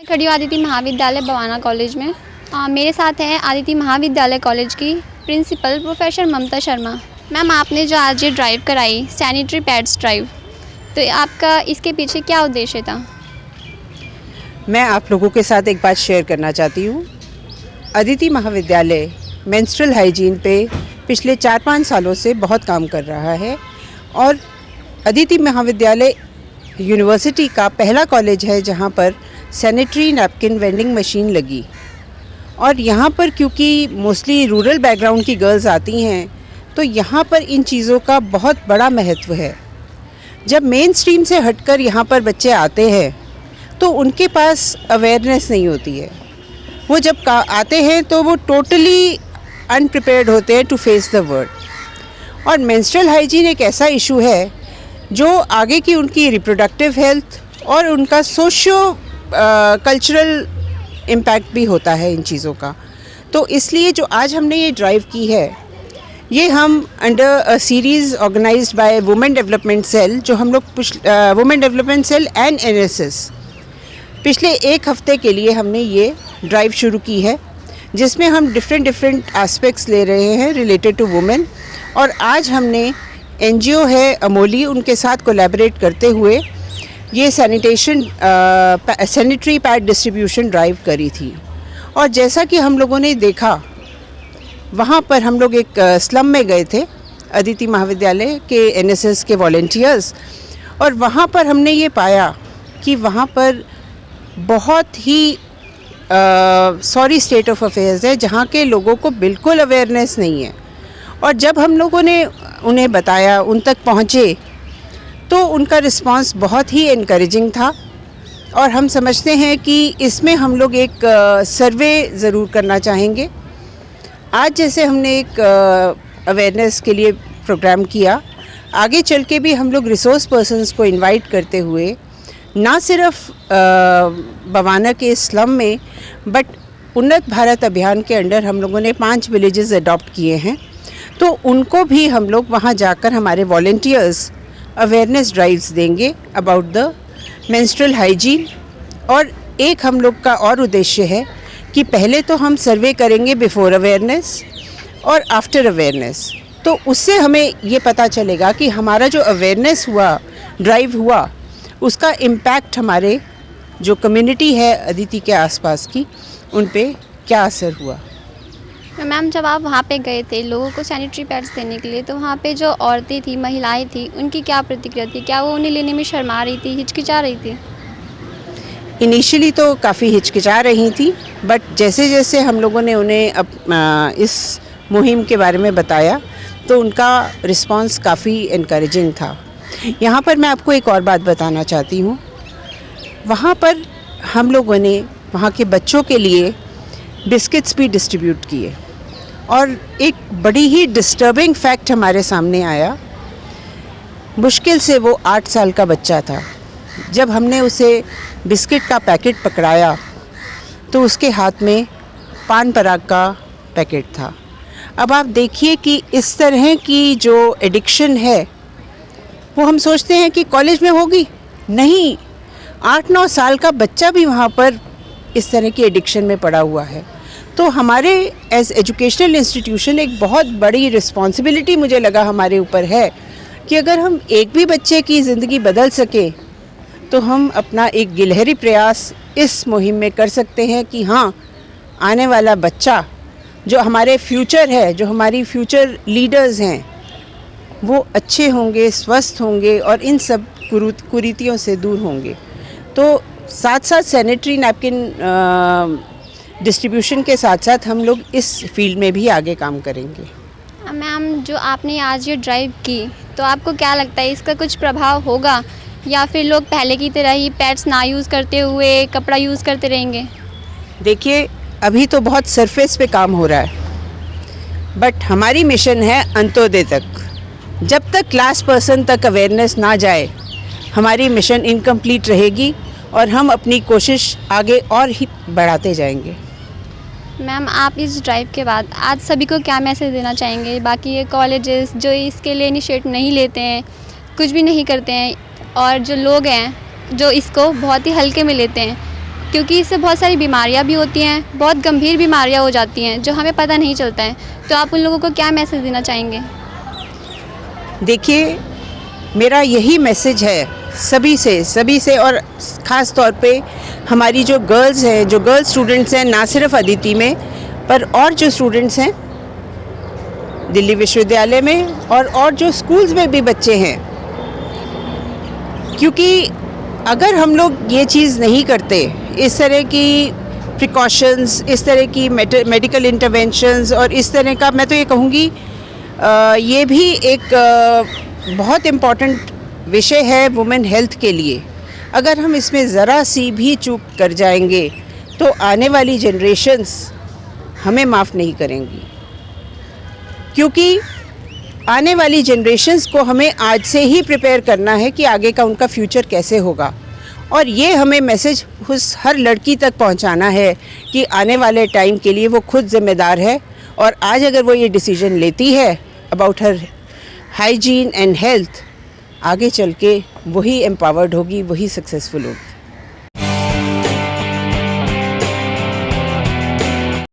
खड़ी हूँ आदिति महाविद्यालय बवाना कॉलेज में। मेरे साथ हैं आदिति महाविद्यालय कॉलेज की principal professor Mamta Sharma. Ma'am, आपने जो आज ये ड्राइव कराई सैनिटरी पैड्स ड्राइव, तो आपका इसके पीछे क्या उद्देश्य था? मैं आप लोगों के साथ एक बात शेयर करना चाहती हूँ। आदिति महाविद्यालय मेंस्ट्रुअल हाइजीन पे पिछले 4-5 सालों से बहुत काम कर रहा है और आदिति महाविद्यालय यूनिवर्सिटी का पहला कॉलेज है जहाँ पर सैनिटरी नैपकिन वेंडिंग मशीन लगी। और यहाँ पर क्योंकि मोस्टली रूरल बैकग्राउंड की गर्ल्स आती हैं तो यहाँ पर इन चीज़ों का बहुत बड़ा महत्व है। जब मेन स्ट्रीम से हटकर यहाँ पर बच्चे आते हैं तो उनके पास अवेयरनेस नहीं होती है। वो जब आते हैं तो वो टोटली अनप्रिपेयर्ड होते हैं टू फेस द वर्ल्ड। और मेंस्ट्रुअल हाइजीन एक ऐसा इशू है जो आगे की उनकी रिप्रोडक्टिव हेल्थ और उनका सोशियो कल्चरल इम्पैक्ट भी होता है इन चीज़ों का। तो इसलिए जो आज हमने ये ड्राइव की है, ये हम under a series organized by women development cell, जो हम लोग women development cell and NSS पिछले एक हफ्ते के लिए हमने ये ड्राइव शुरू की है, जिसमें हम डिफरेंट एस्पेक्ट्स ले रहे हैं रिलेटेड टू वुमेन। और आज हमने एनजीओ है अमोली, उनके साथ कोलैबोरेट करते हुए ये सैनिटरी पैड डिस्ट्रीब्यूशन ड्राइव करी थी। और जैसा कि हम लोगों ने देखा, वहाँ पर हम लोग एक स्लम में गए थे आदिति महाविद्यालय के एनएसएस के वॉलंटियर्स, और वहाँ पर हमने ये पाया कि वहाँ पर बहुत ही सॉरी स्टेट ऑफ अफेयर्स है, जहाँ के लोगों को बिल्कुल अवेयरनेस नहीं है। और जब हम लोगों ने उन्हें बताया, उन तक पहुँचे, तो उनका रिस्पांस बहुत ही एनकरेजिंग था। और हम समझते हैं कि इसमें हम लोग एक सर्वे ज़रूर करना चाहेंगे। आज जैसे हमने एक अवेयरनेस के लिए प्रोग्राम किया, आगे चल के भी हम लोग रिसोर्स पर्सन्स को इनवाइट करते हुए ना सिर्फ बवाना के स्लम में, बट उन्नत भारत अभियान के अंडर हम लोगों ने 5 विलेजेस अडॉप्ट किए हैं, तो उनको भी हम लोग वहाँ जाकर हमारे वॉलंटियर्स अवेयरनेस ड्राइव्स देंगे अबाउट द मेंस्ट्रुअल हाइजीन। और एक हम लोग का और उद्देश्य है कि पहले तो हम सर्वे करेंगे बिफोर अवेयरनेस और आफ्टर अवेयरनेस, तो उससे हमें ये पता चलेगा कि हमारा जो अवेयरनेस हुआ, ड्राइव हुआ, उसका इम्पैक्ट हमारे जो कम्युनिटी है अदिति के आसपास की, उन पे क्या असर हुआ। मैम, जब आप वहाँ पे गए थे लोगों को सैनिटरी पैड्स देने के लिए, तो वहाँ पे जो औरतें थी, महिलाएं थी, उनकी क्या प्रतिक्रिया थी? क्या वो उन्हें लेने में शर्मा रही थी, हिचकिचा रही थी? इनिशियली तो काफ़ी हिचकिचा रही थी, बट जैसे जैसे हम लोगों ने उन्हें इस मुहिम के बारे में बताया तो उनका रिस्पांस काफ़ी इनकरेजिंग था। यहाँ पर मैं आपको एक और बात बताना चाहती हूँ। वहाँ पर हम लोगों ने वहाँ के बच्चों के लिए बिस्किट्स भी डिस्ट्रीब्यूट किए, और एक बड़ी ही डिस्टर्बिंग फैक्ट हमारे सामने आया। मुश्किल से वो 8 साल का बच्चा था। जब हमने उसे बिस्किट का पैकेट पकड़ाया तो उसके हाथ में पान पराग का पैकेट था। अब आप देखिए कि इस तरह की जो एडिक्शन है, वो हम सोचते हैं कि कॉलेज में होगी, नहीं, 8-9 साल का बच्चा भी वहाँ पर इस तरह की एडिक्शन में पड़ा हुआ है। तो हमारे एज एजुकेशनल इंस्टीट्यूशन एक बहुत बड़ी रिस्पॉन्सिबिलिटी मुझे लगा हमारे ऊपर है कि अगर हम एक भी बच्चे की ज़िंदगी बदल सके तो हम अपना एक गिलहरी प्रयास इस मुहिम में कर सकते हैं कि हाँ, आने वाला बच्चा जो हमारे फ्यूचर है, जो हमारी फ्यूचर लीडर्स हैं, वो अच्छे होंगे, स्वस्थ होंगे और इन सब कुरीतियों से दूर होंगे। तो साथ साथ सैनिटरी नैपकिन डिस्ट्रीब्यूशन के साथ साथ हम लोग इस फील्ड में भी आगे काम करेंगे। मैम, जो आपने आज ये ड्राइव की, तो आपको क्या लगता है इसका कुछ प्रभाव होगा, या फिर लोग पहले की तरह ही पैड्स ना यूज़ करते हुए कपड़ा यूज़ करते रहेंगे? देखिए, अभी तो बहुत सरफेस पे काम हो रहा है, बट हमारी मिशन है अंत्योदय तक। जब तक क्लास पर्सन तक अवेयरनेस ना जाए, हमारी मिशन इनकम्प्लीट रहेगी और हम अपनी कोशिश आगे और ही बढ़ाते जाएंगे। मैम, आप इस ड्राइव के बाद आज सभी को क्या मैसेज देना चाहेंगे? बाकी ये कॉलेजेस जो इसके लिए इनिशिएट नहीं लेते हैं, कुछ भी नहीं करते हैं, और जो लोग हैं जो इसको बहुत ही हल्के में लेते हैं, क्योंकि इससे बहुत सारी बीमारियां भी होती हैं, बहुत गंभीर बीमारियां हो जाती हैं जो हमें पता नहीं चलता है। तो आप उन लोगों को क्या मैसेज देना चाहेंगे? देखिए, मेरा यही मैसेज है सभी से और ख़ास तौर पे हमारी जो गर्ल्स हैं, जो गर्ल्स स्टूडेंट्स हैं, ना सिर्फ अदिति में पर और जो स्टूडेंट्स हैं दिल्ली विश्वविद्यालय में और जो स्कूल्स में भी बच्चे हैं, क्योंकि अगर हम लोग ये चीज़ नहीं करते, इस तरह की प्रिकॉशंस, इस तरह की मेडिकल इंटरवेंशंस और इस तरह का, मैं तो ये कहूँगी ये भी एक बहुत इम्पॉर्टेंट विषय है वुमेन हेल्थ के लिए। अगर हम इसमें ज़रा सी भी चूक कर जाएंगे तो आने वाली जनरेशन्स हमें माफ़ नहीं करेंगी, क्योंकि आने वाली जनरेशन्स को हमें आज से ही प्रिपेयर करना है कि आगे का उनका फ्यूचर कैसे होगा। और ये हमें मैसेज उस हर लड़की तक पहुंचाना है कि आने वाले टाइम के लिए वो खुद ज़िम्मेदार है, और आज अगर वो ये डिसीजन लेती है about her hygiene and health, आगे चल के वही एम्पावर्ड होगी, वही सक्सेसफुल होगी।